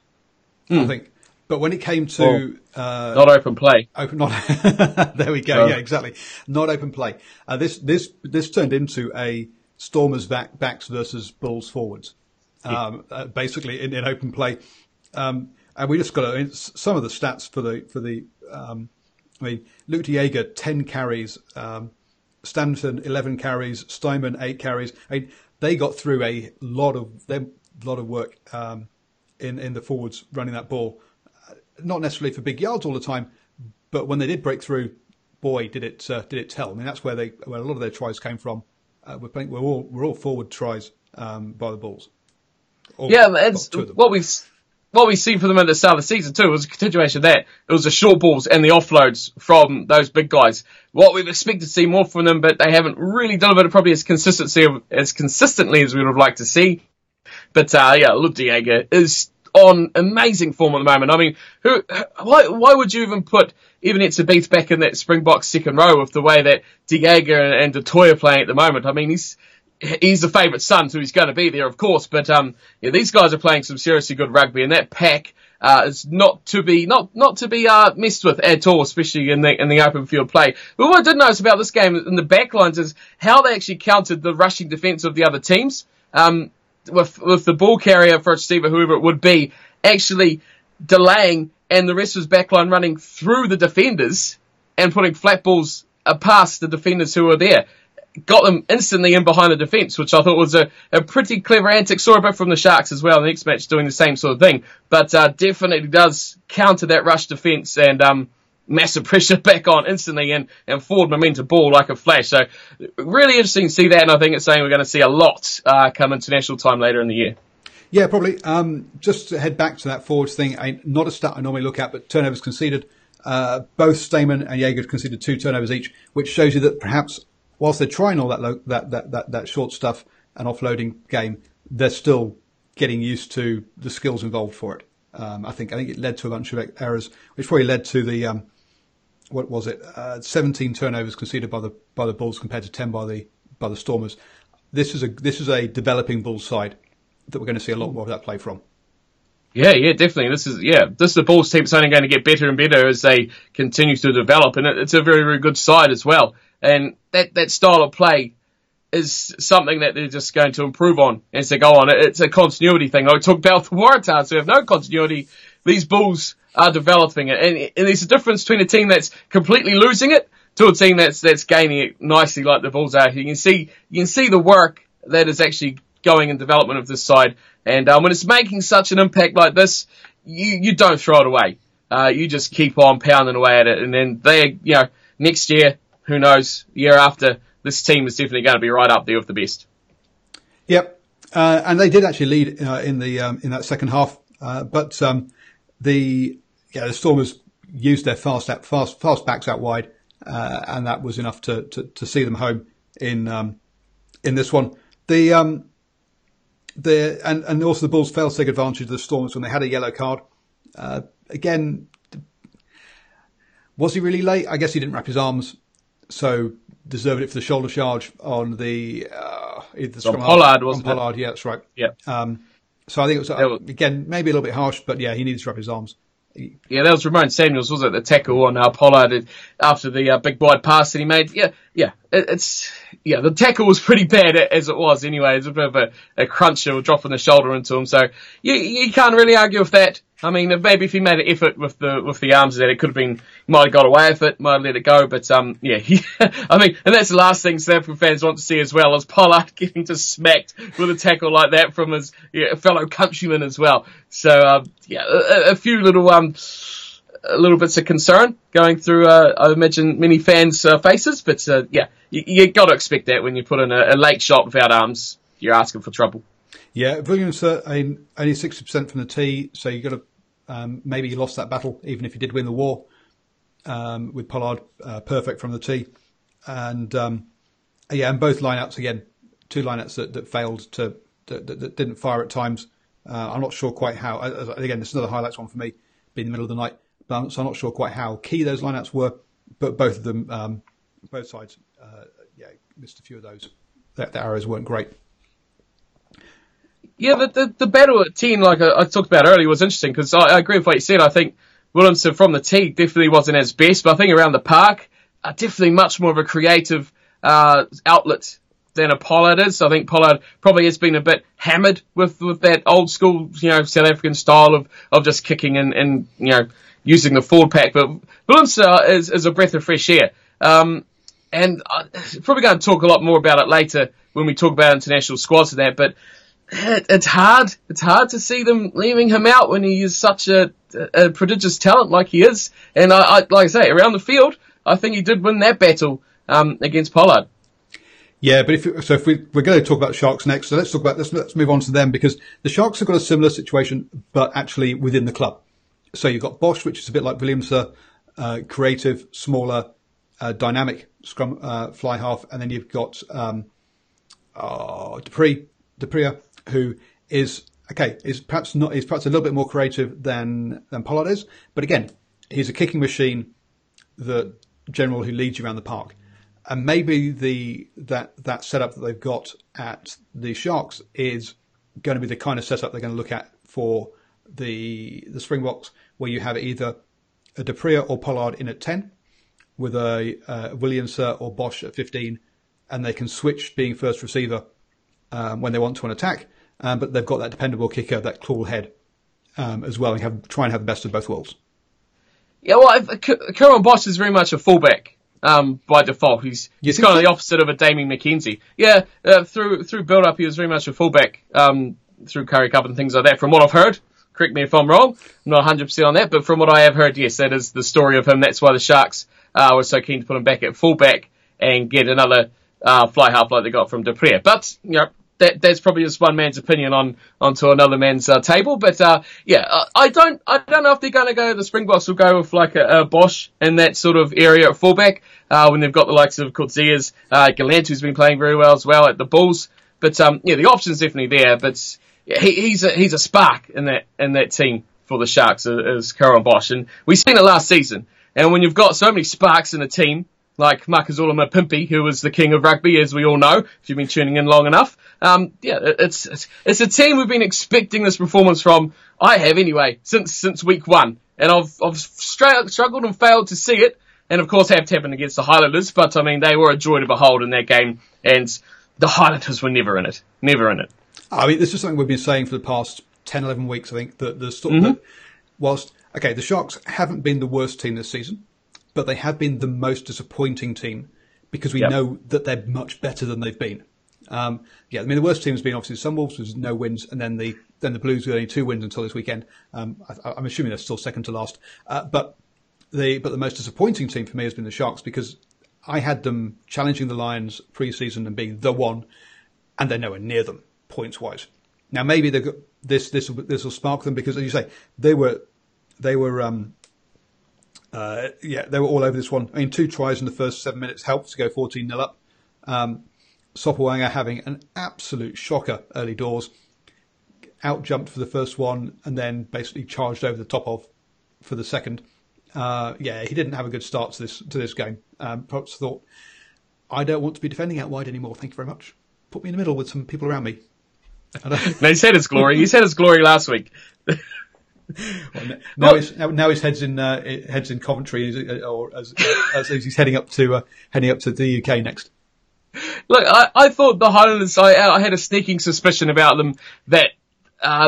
I think. But when it came to not open play, there we go. Yeah, exactly. Not open play. This turned into a Stormers backs versus Bulls forwards, basically in open play. And we just got some of the stats for the. Luke de Jager 10 carries, Stanton 11 carries, Steinman 8 carries. They got through a lot of work in the forwards running that ball. Not necessarily for big yards all the time, but when they did break through, boy, did it tell. I mean, that's where a lot of their tries came from. We're all forward tries by the Bulls. It's what we've seen from them at the start of the season too was a continuation of that. It was the short balls and the offloads from those big guys. What we've expected to see more from them, but they haven't really delivered it probably as consistently as we would have liked to see. But Luke de Jager is on amazing form at the moment. I mean, why would you even put Ebenezer back in that Springboks second row with the way that de Jager and Du Toit are playing at the moment? I mean, he's the favourite son, so he's going to be there, of course. But these guys are playing some seriously good rugby, and that pack is not to be messed with at all, especially in the open field play. But what I did notice about this game in the backlines is how they actually countered the rushing defence of the other teams. With the ball carrier for a receiver, whoever it would be, actually delaying and the rest of his backline running through the defenders and putting flat balls past the defenders who were there. Got them instantly in behind the defence, which I thought was a pretty clever antic. Saw a bit from the Sharks as well in the next match doing the same sort of thing. But definitely does counter that rush defence and massive pressure back on instantly and forward momentum ball like a flash. So really interesting to see that, and I think it's saying we're going to see a lot come international time later in the year. Yeah, probably. Just to head back to that forwards thing, not a stat I normally look at, but turnovers conceded. Both Stayman and Jager conceded 2 turnovers each, which shows you that perhaps whilst they're trying all that short stuff and offloading game, they're still getting used to the skills involved for it. I think it led to a bunch of errors, which probably led to the 17 turnovers conceded by the Bulls compared to 10 by the Stormers. This is a developing Bulls side that we're going to see a lot more of that play from. Yeah, definitely. This is the Bulls team. It's only going to get better and better as they continue to develop, and it's a very, very good side as well. And that style of play is something that they're just going to improve on as they go on. It's a continuity thing. I talked about the Waratahs who have no continuity. These Bulls are developing it. And there's a difference between a team that's completely losing it to a team that's gaining it nicely like the Bulls are. You can see the work that is actually going in development of this side. And when it's making such an impact like this, you don't throw it away. You just keep on pounding away at it. And then next year, who knows, year after, this team is definitely going to be right up there with the best. Yep. And they did actually lead in that second half. But the Stormers used their fast backs out wide, and that was enough to see them home in this one. And also the Bulls failed to take advantage of the Stormers when they had a yellow card. Again, was he really late? I guess he didn't wrap his arms, so deserved it for the shoulder charge on the Pollard, wasn't it? Pollard, yeah, that's right. Yeah. So I think it was again maybe a little bit harsh, but yeah, he needed to wrap his arms. Yeah, that was Ramon Samuels, was it? The tackle on Pollard after the big wide pass that he made. Yeah, the tackle was pretty bad as it was anyway. It was a bit of a cruncher or dropping the shoulder into him. So you can't really argue with that. I mean, maybe if he made an effort with the arms that it could have been, he might have got away with it, might have let it go. But, I mean, and that's the last thing South African fans want to see as well, is Pollard getting just smacked with a tackle like that from his fellow countryman as well. So, a few little bits of concern going through, I imagine, many fans' faces. But, you got to expect that when you put in a late shot without arms, you're asking for trouble. Yeah, Williams only 60% from the tee, so you got to maybe you lost that battle, even if you did win the war. With Pollard perfect from the tee, and and both lineouts again, two lineouts that failed that didn't fire at times. I'm not sure quite how. Again, this is another highlights one for me, being in the middle of the night, so I'm not sure quite how key those lineouts were, but both of them, both sides, missed a few of those. The arrows weren't great. Yeah, the battle at 10, like I talked about earlier, was interesting because I agree with what you said. I think Williamson from the tee definitely wasn't as best, but I think around the park, definitely much more of a creative outlet than a Pollard is. I think Pollard probably has been a bit hammered with that old school, South African style of just kicking and using the forward pack. But Williamson is a breath of fresh air. And I'm probably going to talk a lot more about it later when we talk about international squads and that, but it's hard to see them leaving him out when he is such a prodigious talent like he is. And I like I say, around the field, I think he did win that battle against Pollard. Yeah, but if we're going to talk about Sharks next, so let's move on to them, because the Sharks have got a similar situation, but actually within the club. So you've got Bosch, which is a bit like Williamson, creative, smaller, dynamic scrum fly half, and then you've got Dupria, who is perhaps a little bit more creative than Pollard is, but again, he's a kicking machine, the general who leads you around the park. And maybe that setup that they've got at the Sharks is going to be the kind of setup they're going to look at for the Springboks, where you have either a Dupria or Pollard in at 10, with a Williamson or Bosch at 15, and they can switch being first receiver when they want to an attack, but they've got that dependable kicker, that cool head as well, and try and have the best of both worlds. Yeah, well, Kieran Bosch is very much a fullback by default. He's kind of the opposite of a Damien McKenzie. Yeah, through build-up, he was very much a fullback through Currie Cup and things like that, from what I've heard. Correct me if I'm wrong. I'm not 100% on that, but from what I have heard, yes, that is the story of him. That's why the Sharks were so keen to put him back at fullback and get another fly half like they got from Dupria. But, that's probably just one man's opinion onto another man's table. But I don't know if they're going to go. The Springboks will go with like a Bosch in that sort of area at fullback when they've got the likes of Coetzee, Gallant, who's been playing very well as well at the Bulls. But the option's definitely there. But he's a spark in that team for the Sharks as Kieran Bosch, and we've seen it last season. And when you've got so many sparks in a team, like Makazole Mapimpi, who is the king of rugby, as we all know, if you've been tuning in long enough. It's a team we've been expecting this performance from. I have anyway, since week one. And I've struggled and failed to see it. And of course have happened against the Highlanders, but I mean, they were a joy to behold in that game. And the Highlanders were never in it. Never in it. I mean, this is something we've been saying for the past 10, 11 weeks, I think, that whilst, the Sharks haven't been the worst team this season, but they have been the most disappointing team because we know that they're much better than they've been. The worst team has been obviously the Sunwolves with no wins, and then the Blues with only 2 wins until this weekend. I'm assuming they're still second to last. But the most disappointing team for me has been the Sharks, because I had them challenging the Lions pre-season and being the one, and they're nowhere near them points wise. Now maybe they've got this will spark them, because as you say, they were all over this one. I mean, 2 tries in the first 7 minutes helped to go 14-0 up. Sopawanga having an absolute shocker early doors, out-jumped for the first one and then basically charged over the top of for the second. He didn't have a good start to this game. Perhaps thought, I don't want to be defending out wide anymore. Thank you very much. Put me in the middle with some people around me. No, he said his glory. He said his glory last week. Well, now his head's in Coventry, or as he's heading up to the UK next. Look, I thought the Highlanders, I had a sneaking suspicion about them that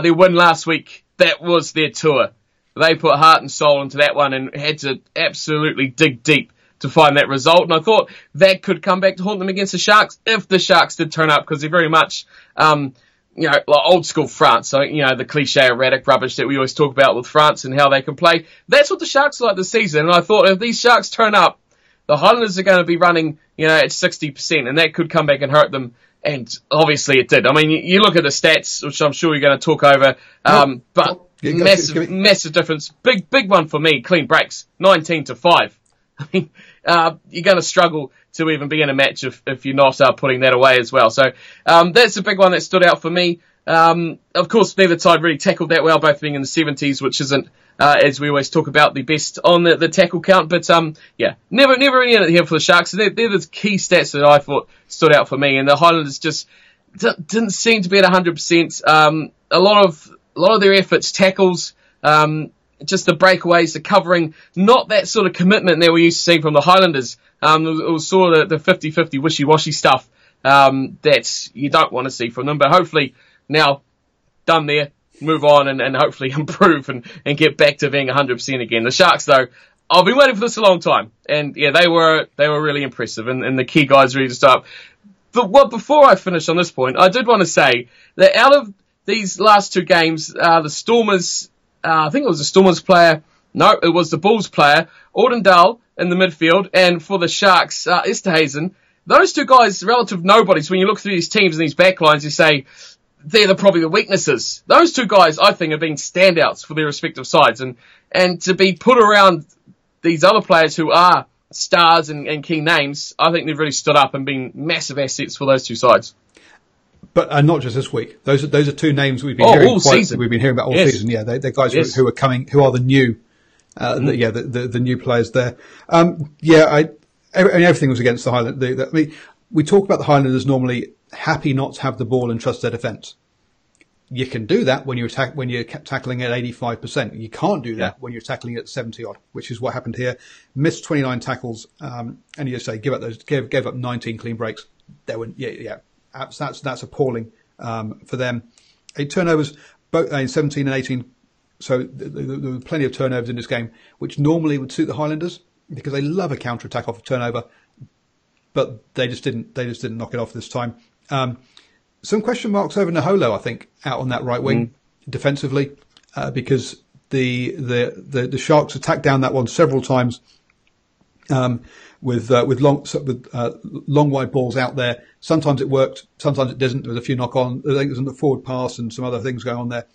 their win last week, that was their tour. They put heart and soul into that one and had to absolutely dig deep to find that result. And I thought that could come back to haunt them against the Sharks if the Sharks did turn up, because they're very much, like old school France. So, the cliche erratic rubbish that we always talk about with France and how they can play. That's what the Sharks are like this season. And I thought if these Sharks turn up, the Highlanders are going to be running, at 60%, and that could come back and hurt them. And obviously it did. I mean, you look at the stats, which I'm sure you're going to talk over, but massive difference. Big one for me, clean breaks, 19-5. I mean, you're going to struggle to even be in a match if you're not putting that away as well. So that's a big one that stood out for me. Of course, neither side really tackled that well, both being in the 70s, which isn't, as we always talk about, the best on the tackle count. But never any in it here for the Sharks. They're the key stats that I thought stood out for me. And the Highlanders just didn't seem to be at 100%. A lot of their efforts, tackles, just the breakaways, the covering, not that sort of commitment that we used to see from the Highlanders. It was sort of the 50-50 wishy-washy stuff that you don't want to see from them. But hopefully now done there, move on and hopefully improve and get back to being 100% again. The Sharks, though, I've been waiting for this a long time. And yeah, they were really impressive and the key guys really just up. But before I finish on this point, I did want to say that out of these last two games, the Stormers, I think it was the Stormers player. No, it was the Bulls player. Ordendale in the midfield. And for the Sharks, Esterhazen. Those two guys, relative nobodies. When you look through these teams and these backlines, you say they're probably the weaknesses. Those two guys, I think, have been standouts for their respective sides. And to be put around these other players who are stars and key names, I think they've really stood up and been massive assets for those two sides. But not just this week. Those are two names we've been hearing all season. We've been hearing about all season. Yeah, they're guys who are coming, who are the new, the new players there. Everything was against the Highlanders. We talk about the Highlanders normally happy not to have the ball and trust their defence. You can do that when you're tackling at 85%. You can't do that when you're tackling at 70 odd, which is what happened here. Missed 29 tackles, and you say gave up 19 clean breaks. That's appalling for them. 8 turnovers, both in 17 and 18. So there were plenty of turnovers in this game, which normally would suit the Highlanders because they love a counter attack off a turnover, but they just didn't knock it off this time. Some question marks over Naholo, I think, out on that right wing defensively, because the Sharks attacked down that one several times, with long wide balls out there. Sometimes it worked, sometimes it didn't. There was a few knock on. I think there was a forward pass and some other things going on there,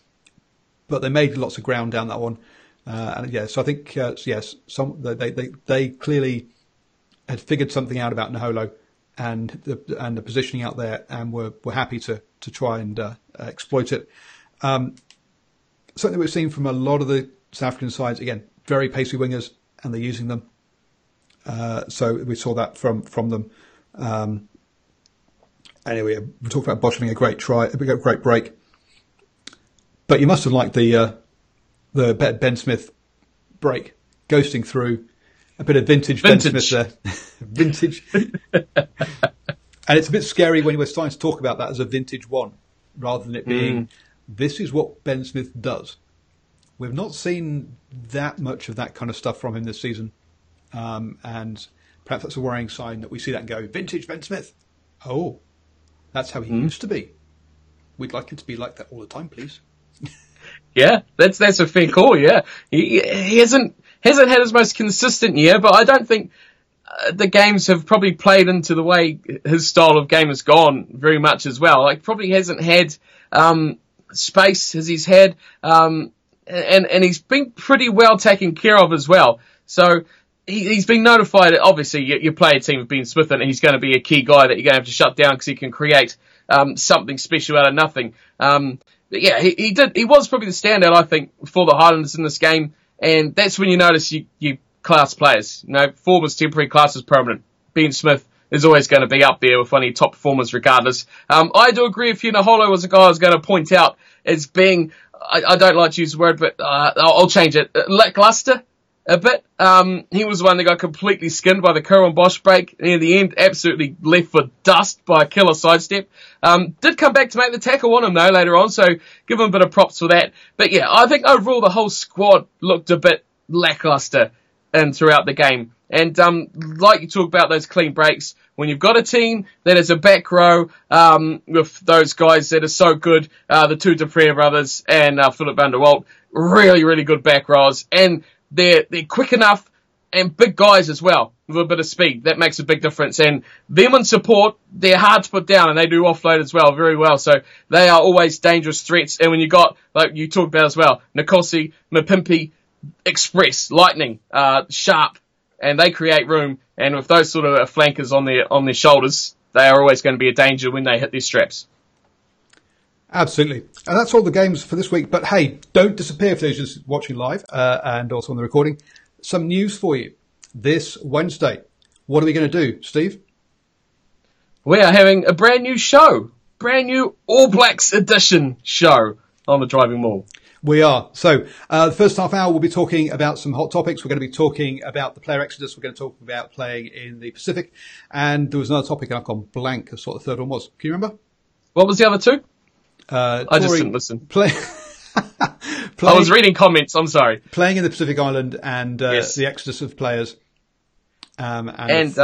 but they made lots of ground down that one. So I think they clearly had figured something out about Naholo and the positioning out there, and were happy to try and exploit it. Something we've seen from a lot of the South African sides, again, very pacey wingers, and they're using them. So we saw that from them. Anyway, we talked about bottling a great break. But you must have liked the Ben Smith break, ghosting through. A bit of vintage. Ben Smith there. Vintage. And it's a bit scary when we're starting to talk about that as a vintage one, rather than it being, this is what Ben Smith does. We've not seen that much of that kind of stuff from him this season. And perhaps that's a worrying sign that we see that and go, vintage Ben Smith. Oh, that's how he used to be. We'd like him to be like that all the time, please. Yeah, that's a fair call. Yeah, he hasn't had his most consistent year, but I don't think the games have probably played into the way his style of game has gone very much as well. Like, probably hasn't had space as he's had, and he's been pretty well taken care of as well. So he's been notified. Obviously, you play a team with Ben Smith, and he's going to be a key guy that you're going to have to shut down because he can create something special out of nothing. But yeah, he was probably the standout, I think, for the Highlanders in this game. And that's when you notice you class players. Form is temporary, class is permanent. Ben Smith is always going to be up there with one of your top performers regardless. I do agree with you. Naholo was a guy I was going to point out as being, I don't like to use the word, but I'll change it, lackluster. a bit. He was the one that got completely skinned by the Curran Bosch break. And in the end, absolutely left for dust by a killer sidestep. Did come back to make the tackle on him though later on, so give him a bit of props for that. But yeah, I think overall the whole squad looked a bit lackluster throughout the game. And like you talk about those clean breaks, when you've got a team that is a back row with those guys that are so good, the two Dupree brothers and Philip van der Walt, really, really good back rows, and they're quick enough and big guys as well with a bit of speed. That makes a big difference. And them in support, they're hard to put down, and they do offload as well very well. So they are always dangerous threats. And when you got, like you talked about as well, Nkosi, Mapimpi, Express, Lightning, Sharp, and they create room. And with those sort of flankers on their shoulders, they are always going to be a danger when they hit their straps. Absolutely. And that's all the games for this week. But hey, don't disappear for those just watching live and also on the recording. Some news for you this Wednesday. What are we going to do, Steve? We are having a brand new show. Brand new All Blacks edition show on the Driving Maul. We are. So the first half hour, we'll be talking about some hot topics. We're going to be talking about the player exodus. We're going to talk about playing in the Pacific. And there was another topic, and I've gone blank as what the third one was. Can you remember? What was the other two? I just didn't listen. I was reading comments. I'm sorry. Playing in the Pacific Island and yes. The exodus of players. And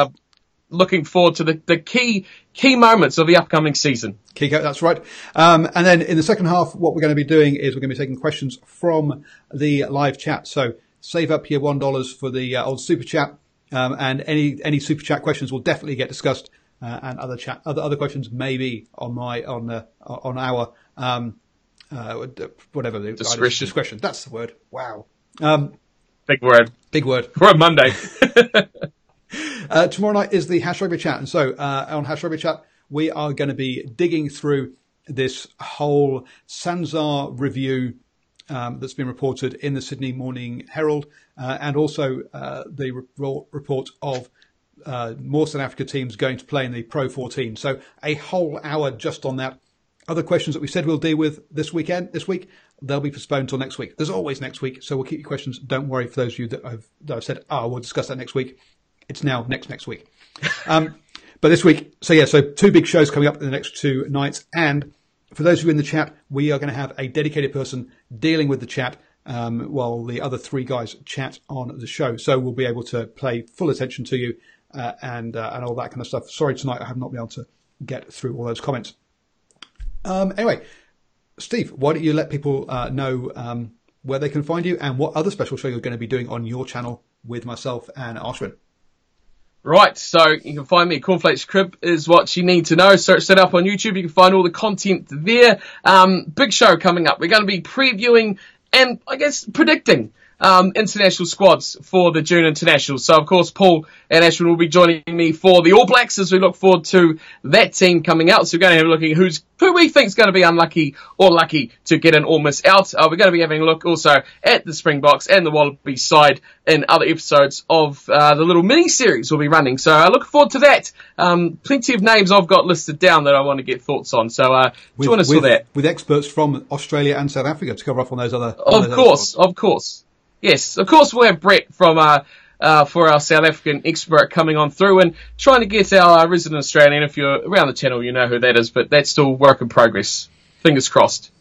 looking forward to the key moments of the upcoming season. That's right. And then in the second half, what we're going to be doing is we're going to be taking questions from the live chat. So save up your $1 for the old super chat. And any super chat questions will definitely get discussed. And other questions maybe on our whatever the discretion. That's the word. Wow. Big word. For a Monday. Tomorrow night is the Hash Rugby Chat. And so, on Hash Rugby Chat, we are going to be digging through this whole Sanzar review, that's been reported in the Sydney Morning Herald, and also, the report of, more South Africa teams going to play in the Pro 14. So a whole hour just on that. Other questions that we said we'll deal with this week, they'll be postponed till next week. There's always next week, so we'll keep your questions. Don't worry for those of you that have said, we'll discuss that next week. It's now next week. But this week, so two big shows coming up in the next 2 nights. And for those of you in the chat, we are going to have a dedicated person dealing with the chat, while the other 3 guys chat on the show. So we'll be able to pay full attention to you, and all that kind of stuff. Sorry tonight, I have not been able to get through all those comments. Anyway, Steve, why don't you let people know where they can find you and what other special show you're going to be doing on your channel with myself and Ashwin. Right, so you can find me. Cornflakes Crib is what you need to know. Search that up on YouTube. You can find all the content there. Big show coming up. We're going to be previewing and, I guess, predicting international squads for the June International. So, of course, Paul and Ashwin will be joining me for the All Blacks as we look forward to that team coming out. So we're going to have a look at who we think is going to be unlucky or lucky to get in or miss out. We're going to be having a look also at the Springboks and the Wallaby side in other episodes of the little mini-series we'll be running. So I look forward to that. Plenty of names I've got listed down that I want to get thoughts on. So join us for that. With experts from Australia and South Africa to cover off on those other... Of course. Yes, of course we'll have Brett from for our South African expert coming on through and trying to get our resident Australian. If you're around the channel, you know who that is, but that's still work in progress. Fingers crossed.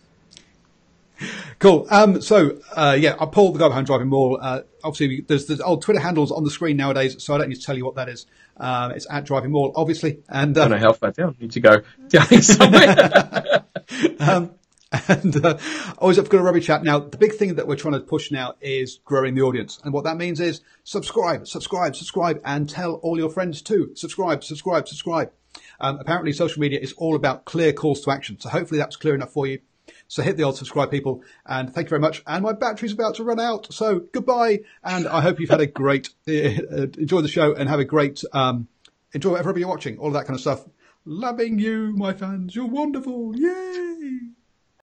Cool. I'm Paul, the guy behind Driving Maul. Obviously, there's old Twitter handles on the screen nowadays, so I don't need to tell you what that is. It's at Driving Maul, obviously. And I don't know how far down. Need to go down somewhere. Always up for a rugby chat. Now, the big thing that we're trying to push now is growing the audience. And what that means is subscribe, and tell all your friends too. Subscribe. Apparently, social media is all about clear calls to action. So hopefully that's clear enough for you. So hit the old subscribe, people. And thank you very much. And my battery's about to run out. So goodbye. And I hope you've had a great, enjoy the show and have a great, enjoy whatever you're watching. All of that kind of stuff. Loving you, my fans. You're wonderful. Yay.